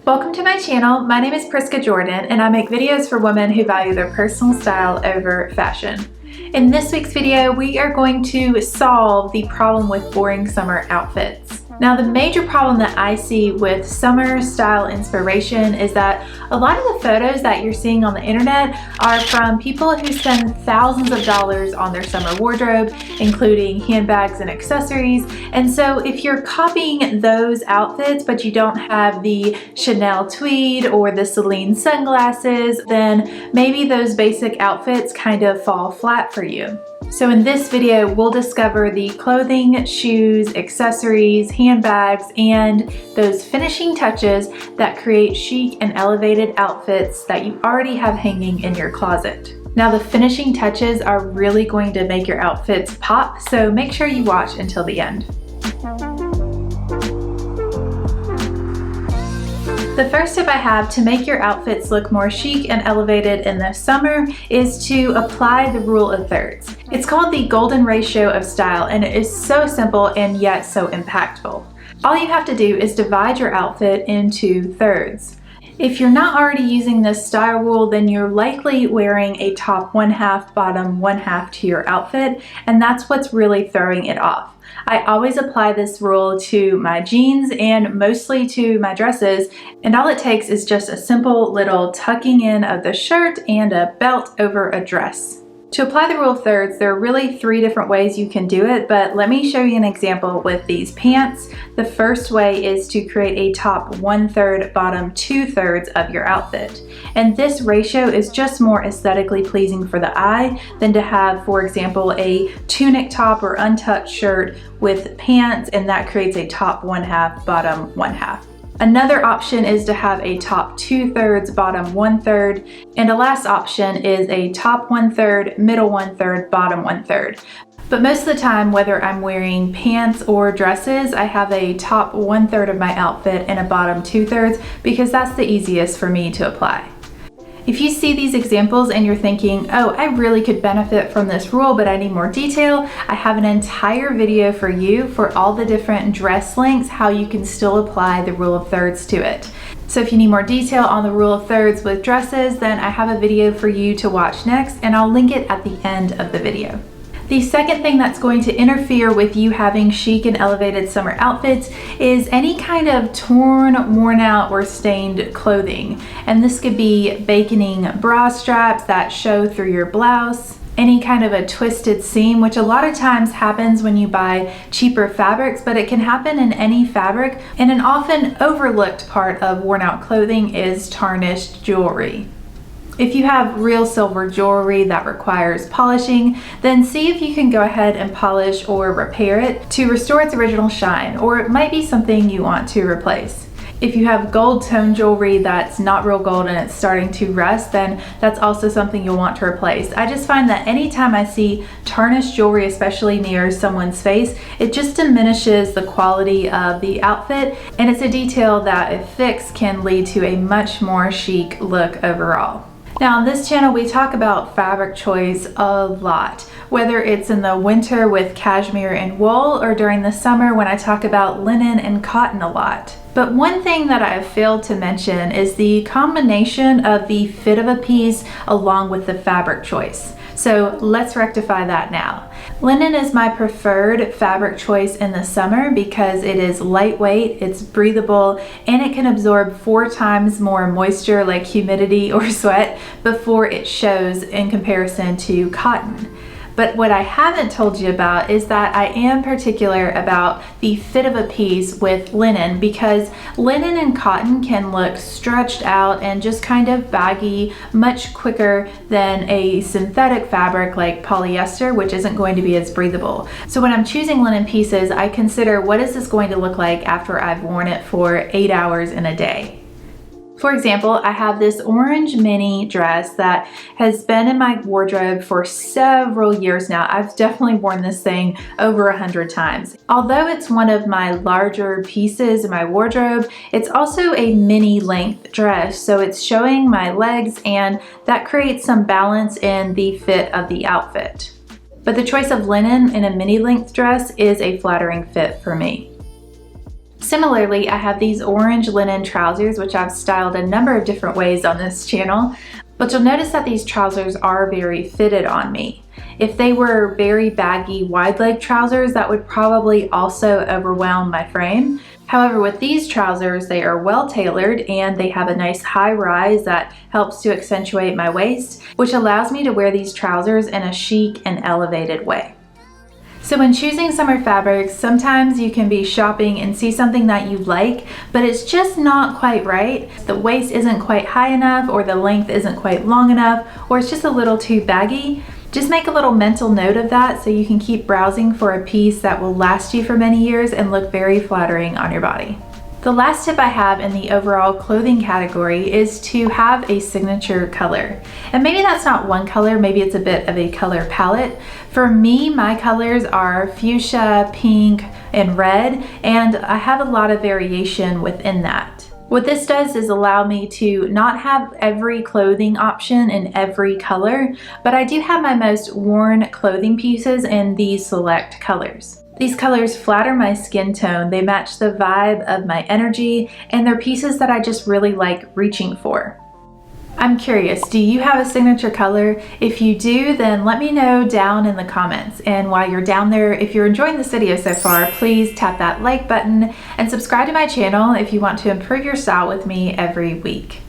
Welcome to my channel. My name is Priska Jordan and I make videos for women who value their personal style over fashion. In this week's video, we are going to solve the problem with boring summer outfits. Now, the major problem that I see with summer style inspiration is that a lot of the photos that you're seeing on the internet are from people who spend thousands of dollars on their summer wardrobe, including handbags and accessories. And so if you're copying those outfits, but you don't have the Chanel tweed or the Celine sunglasses, then maybe those basic outfits kind of fall flat for you. So in this video, we'll discover the clothing, shoes, accessories, handbags, and those finishing touches that create chic and elevated outfits that you already have hanging in your closet. Now, the finishing touches are really going to make your outfits pop, so make sure you watch until the end. The first tip I have to make your outfits look more chic and elevated in the summer is to apply the rule of thirds. It's called the golden ratio of style, and it is so simple and yet so impactful. All you have to do is divide your outfit into thirds. If you're not already using this style rule, then you're likely wearing a top one half, bottom one half to your outfit, and that's what's really throwing it off. I always apply this rule to my jeans and mostly to my dresses, and all it takes is just a simple little tucking in of the shirt and a belt over a dress. To apply the rule of thirds, there are really three different ways you can do it, but let me show you an example with these pants. The first way is to create a top 1/3, bottom 2/3 of your outfit. And this ratio is just more aesthetically pleasing for the eye than to have, for example, a tunic top or untucked shirt with pants, and that creates a top 1/2, bottom 1/2. Another option is to have a top 2/3, bottom 1/3, and a last option is a top 1/3, middle 1/3, bottom 1/3. But most of the time, whether I'm wearing pants or dresses, I have a top 1/3 of my outfit and a bottom 2/3 because that's the easiest for me to apply. If you see these examples and you're thinking, oh, I really could benefit from this rule, but I need more detail, I have an entire video for you for all the different dress lengths, how you can still apply the rule of thirds to it. So if you need more detail on the rule of thirds with dresses, then I have a video for you to watch next, and I'll link it at the end of the video. The second thing that's going to interfere with you having chic and elevated summer outfits is any kind of torn, worn out, or stained clothing. And this could be baconing bra straps that show through your blouse, any kind of a twisted seam, which a lot of times happens when you buy cheaper fabrics, but it can happen in any fabric. And an often overlooked part of worn out clothing is tarnished jewelry. If you have real silver jewelry that requires polishing, then see if you can go ahead and polish or repair it to restore its original shine, or it might be something you want to replace. If you have gold tone jewelry that's not real gold and it's starting to rust, then that's also something you'll want to replace. I just find that anytime I see tarnished jewelry, especially near someone's face, it just diminishes the quality of the outfit, and it's a detail that if fixed can lead to a much more chic look overall. Now, on this channel, we talk about fabric choice a lot, whether it's in the winter with cashmere and wool or during the summer when I talk about linen and cotton a lot. But one thing that I've failed to mention is the combination of the fit of a piece along with the fabric choice. So let's rectify that now. Linen is my preferred fabric choice in the summer because it is lightweight, it's breathable, and it can absorb 4 times more moisture like humidity or sweat before it shows in comparison to cotton. But what I haven't told you about is that I am particular about the fit of a piece with linen, because linen and cotton can look stretched out and just kind of baggy much quicker than a synthetic fabric like polyester, which isn't going to be as breathable. So when I'm choosing linen pieces, I consider what is this going to look like after I've worn it for 8 hours in a day. For example, I have this orange mini dress that has been in my wardrobe for several years now. I've definitely worn this thing over 100 times. Although it's one of my larger pieces in my wardrobe, it's also a mini length dress, so it's showing my legs, and that creates some balance in the fit of the outfit. But the choice of linen in a mini length dress is a flattering fit for me. Similarly, I have these orange linen trousers, which I've styled a number of different ways on this channel, but you'll notice that these trousers are very fitted on me. If they were very baggy wide leg trousers, that would probably also overwhelm my frame. However, with these trousers, they are well tailored and they have a nice high rise that helps to accentuate my waist, which allows me to wear these trousers in a chic and elevated way. So when choosing summer fabrics, sometimes you can be shopping and see something that you like, but it's just not quite right. The waist isn't quite high enough, or the length isn't quite long enough, or it's just a little too baggy. Just make a little mental note of that so you can keep browsing for a piece that will last you for many years and look very flattering on your body. The last tip I have in the overall clothing category is to have a signature color. And maybe that's not one color, maybe it's a bit of a color palette. For me, my colors are fuchsia, pink, and red, and I have a lot of variation within that. What this does is allow me to not have every clothing option in every color, but I do have my most worn clothing pieces in these select colors. These colors flatter my skin tone, they match the vibe of my energy, and they're pieces that I just really like reaching for. I'm curious, do you have a signature color? If you do, then let me know down in the comments. And while you're down there, if you're enjoying this video so far, please tap that like button and subscribe to my channel if you want to improve your style with me every week.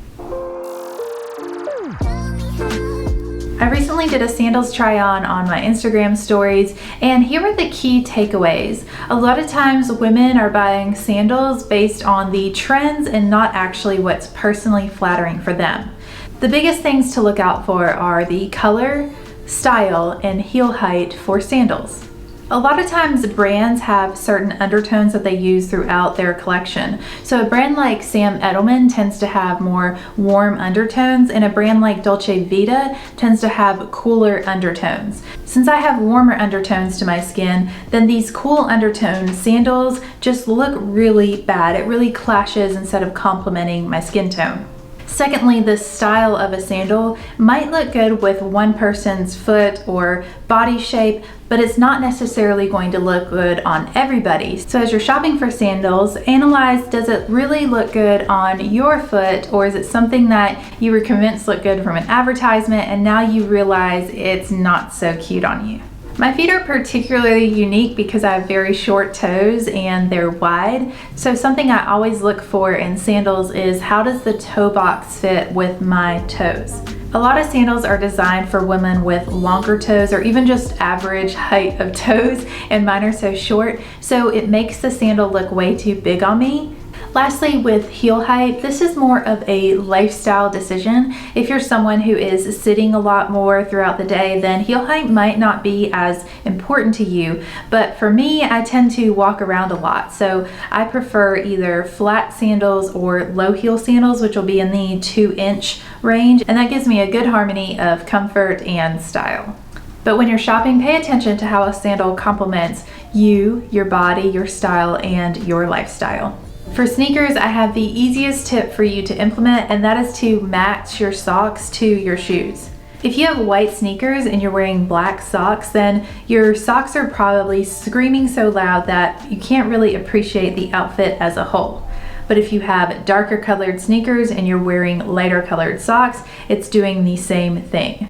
I recently did a sandals try on my Instagram stories, and here are the key takeaways. A lot of times women are buying sandals based on the trends and not actually what's personally flattering for them. The biggest things to look out for are the color, style, and heel height for sandals. A lot of times brands have certain undertones that they use throughout their collection. So a brand like Sam Edelman tends to have more warm undertones, and a brand like Dolce Vita tends to have cooler undertones. Since I have warmer undertones to my skin, then these cool undertone sandals just look really bad. It really clashes instead of complementing my skin tone. Secondly, the style of a sandal might look good with one person's foot or body shape, but it's not necessarily going to look good on everybody. So as you're shopping for sandals, analyze, does it really look good on your foot, or is it something that you were convinced looked good from an advertisement and now you realize it's not so cute on you? My feet are particularly unique because I have very short toes and they're wide. So something I always look for in sandals is, how does the toe box fit with my toes? A lot of sandals are designed for women with longer toes or even just average height of toes, and mine are so short, so it makes the sandal look way too big on me. Lastly, with heel height, this is more of a lifestyle decision. If you're someone who is sitting a lot more throughout the day, then heel height might not be as important to you. But for me, I tend to walk around a lot, so I prefer either flat sandals or low heel sandals, which will be in the 2-inch range, and that gives me a good harmony of comfort and style. But when you're shopping, pay attention to how a sandal complements you, your body, your style, and your lifestyle. For sneakers, I have the easiest tip for you to implement, and that is to match your socks to your shoes. If you have white sneakers and you're wearing black socks, then your socks are probably screaming so loud that you can't really appreciate the outfit as a whole. But if you have darker colored sneakers and you're wearing lighter colored socks, it's doing the same thing.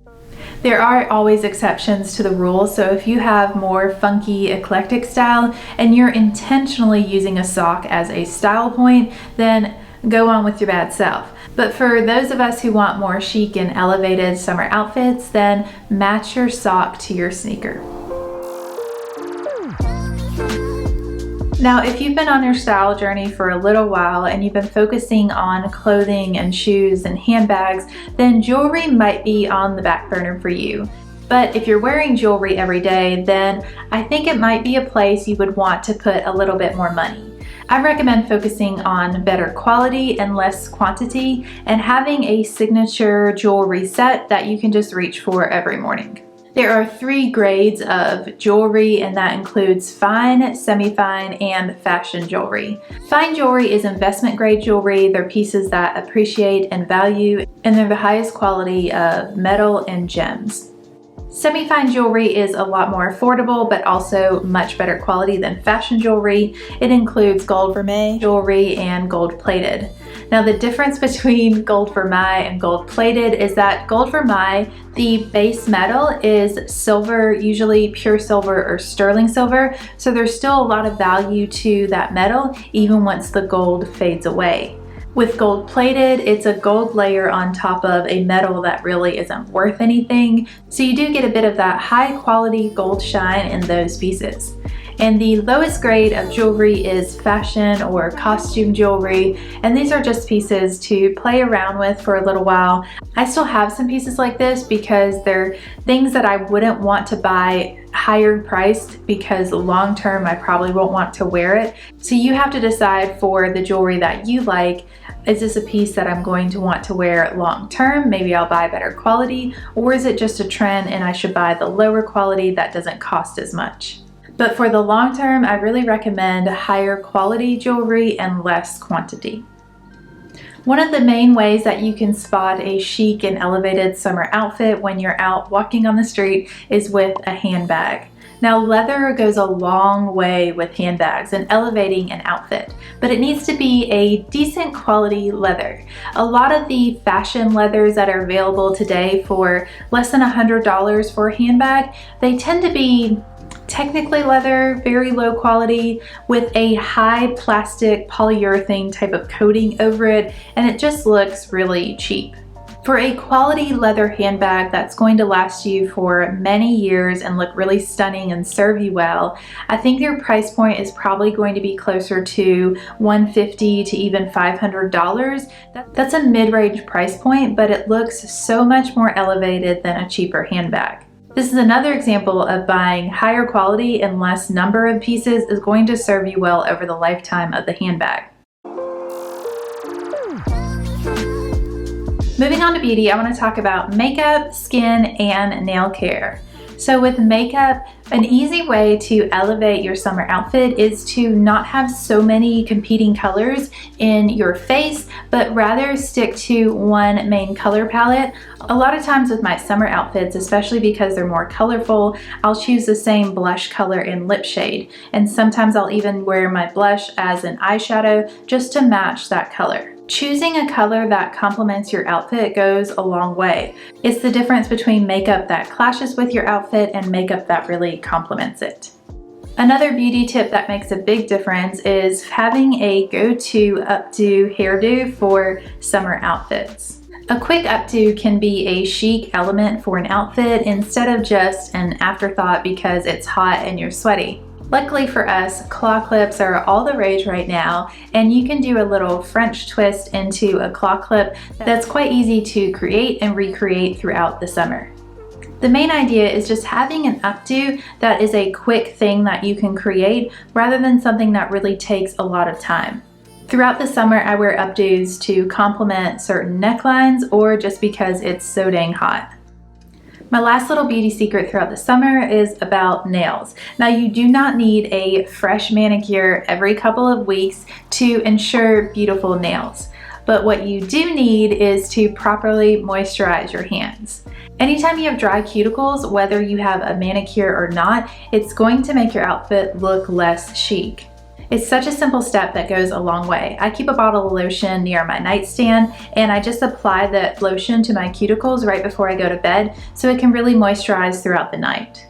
There are always exceptions to the rule, so if you have more funky, eclectic style and you're intentionally using a sock as a style point, then go on with your bad self. But for those of us who want more chic and elevated summer outfits, then match your sock to your sneaker. Now, if you've been on your style journey for a little while and you've been focusing on clothing and shoes and handbags, then jewelry might be on the back burner for you. But if you're wearing jewelry every day, then I think it might be a place you would want to put a little bit more money. I recommend focusing on better quality and less quantity, and having a signature jewelry set that you can just reach for every morning. There are 3 grades of jewelry, and that includes fine, semi-fine, and fashion jewelry. Fine jewelry is investment grade jewelry. They're pieces that appreciate and value, and they're the highest quality of metal and gems. Semi-fine jewelry is a lot more affordable, but also much better quality than fashion jewelry. It includes gold vermeil jewelry and gold plated. Now the difference between gold vermeil and gold plated is that gold vermeil, the base metal is silver, usually pure silver or sterling silver, so there's still a lot of value to that metal even once the gold fades away. With gold plated, it's a gold layer on top of a metal that really isn't worth anything, so you do get a bit of that high quality gold shine in those pieces. And the lowest grade of jewelry is fashion or costume jewelry, and these are just pieces to play around with for a little while. I still have some pieces like this because they're things that I wouldn't want to buy higher priced because long term I probably won't want to wear it. So you have to decide for the jewelry that you like, is this a piece that I'm going to want to wear long term? Maybe I'll buy better quality, or is it just a trend and I should buy the lower quality that doesn't cost as much? But for the long term, I really recommend higher quality jewelry and less quantity. One of the main ways that you can spot a chic and elevated summer outfit when you're out walking on the street is with a handbag. Now, leather goes a long way with handbags and elevating an outfit, but it needs to be a decent quality leather. A lot of the fashion leathers that are available today for less than $100 for a handbag, they tend to be technically leather, very low quality, with a high plastic polyurethane type of coating over it, and it just looks really cheap. For a quality leather handbag that's going to last you for many years and look really stunning and serve you well, I think your price point is probably going to be closer to $150 to even $500. That's a mid-range price point, but it looks so much more elevated than a cheaper handbag. This is another example of buying higher quality and less number of pieces is going to serve you well over the lifetime of the handbag. Moving on to beauty, I want to talk about makeup, skin, and nail care. So with makeup, an easy way to elevate your summer outfit is to not have so many competing colors in your face, but rather stick to one main color palette. A lot of times with my summer outfits, especially because they're more colorful, I'll choose the same blush color and lip shade. And sometimes I'll even wear my blush as an eyeshadow just to match that color. Choosing a color that complements your outfit goes a long way. It's the difference between makeup that clashes with your outfit and makeup that really complements it. Another beauty tip that makes a big difference is having a go-to updo hairdo for summer outfits. A quick updo can be a chic element for an outfit instead of just an afterthought because it's hot and you're sweaty. Luckily for us, claw clips are all the rage right now, and you can do a little French twist into a claw clip that's quite easy to create and recreate throughout the summer. The main idea is just having an updo that is a quick thing that you can create rather than something that really takes a lot of time. Throughout the summer, I wear updos to complement certain necklines or just because it's so dang hot. My last little beauty secret throughout the summer is about nails. Now, you do not need a fresh manicure every couple of weeks to ensure beautiful nails. But what you do need is to properly moisturize your hands. Anytime you have dry cuticles, whether you have a manicure or not, it's going to make your outfit look less chic. It's such a simple step that goes a long way. I keep a bottle of lotion near my nightstand and I just apply the lotion to my cuticles right before I go to bed so it can really moisturize throughout the night.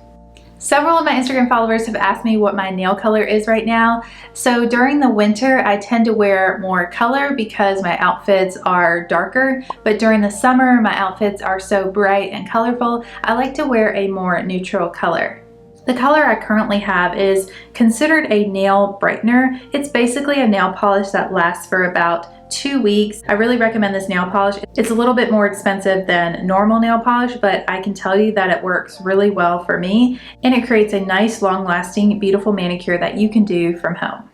Several of my Instagram followers have asked me what my nail color is right now. So during the winter, I tend to wear more color because my outfits are darker, but during the summer, my outfits are so bright and colorful, I like to wear a more neutral color. The color I currently have is considered a nail brightener. It's basically a nail polish that lasts for about 2 weeks. I really recommend this nail polish. It's a little bit more expensive than normal nail polish, but I can tell you that it works really well for me, and it creates a nice, long-lasting, beautiful manicure that you can do from home.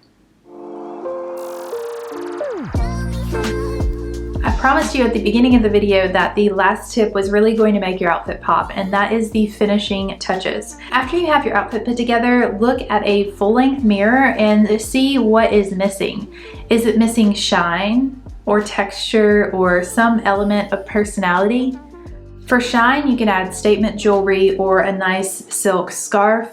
I promised you at the beginning of the video that the last tip was really going to make your outfit pop, and that is the finishing touches. After you have your outfit put together, look at a full-length mirror and see what is missing. Is it missing shine or texture or some element of personality? For shine, you can add statement jewelry or a nice silk scarf.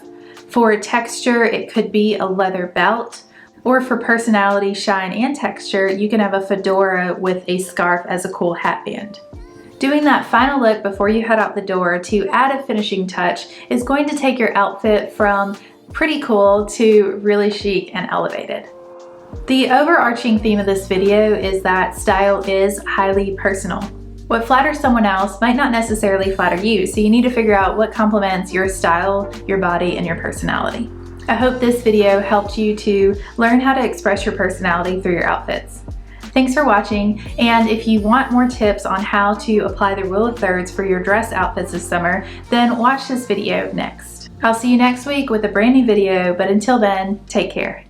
For texture, it could be a leather belt. Or for personality, shine, and texture, you can have a fedora with a scarf as a cool hat band. Doing that final look before you head out the door to add a finishing touch is going to take your outfit from pretty cool to really chic and elevated. The overarching theme of this video is that style is highly personal. What flatters someone else might not necessarily flatter you, so you need to figure out what complements your style, your body, and your personality. I hope this video helped you to learn how to express your personality through your outfits. Thanks for watching, and if you want more tips on how to apply the rule of thirds for your dress outfits this summer, then watch this video next. I'll see you next week with a brand new video, but until then, take care.